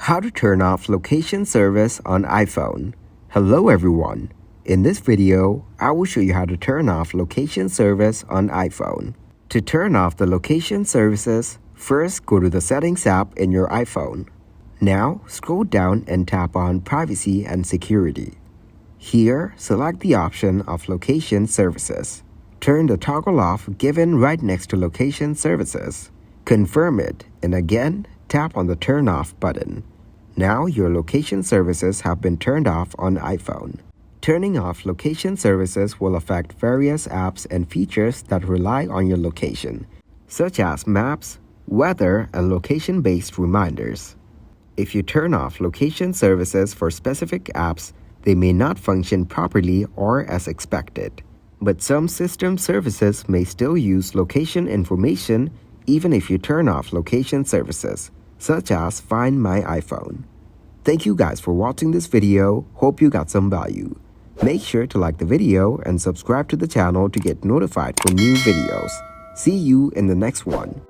How to turn off location service on iPhone. Hello everyone. In this video, I will show you how to turn off location service on iPhone. To turn off the location services, first go to the Settings app in your iPhone. Now, scroll down and tap on Privacy and Security. Here, select the option of Location Services. Turn the toggle off given right next to Location Services. Confirm it, and again, tap on the Turn Off button. Now your location services have been turned off on iPhone. Turning off location services will affect various apps and features that rely on your location, such as maps, weather, and location-based reminders. If you turn off location services for specific apps, they may not function properly or as expected. But some system services may still use location information even if you turn off location services, such as Find My iPhone. Thank you guys for watching this video. Hope you got some value. Make sure to like the video and subscribe to the channel to get notified for new videos. See you in the next one.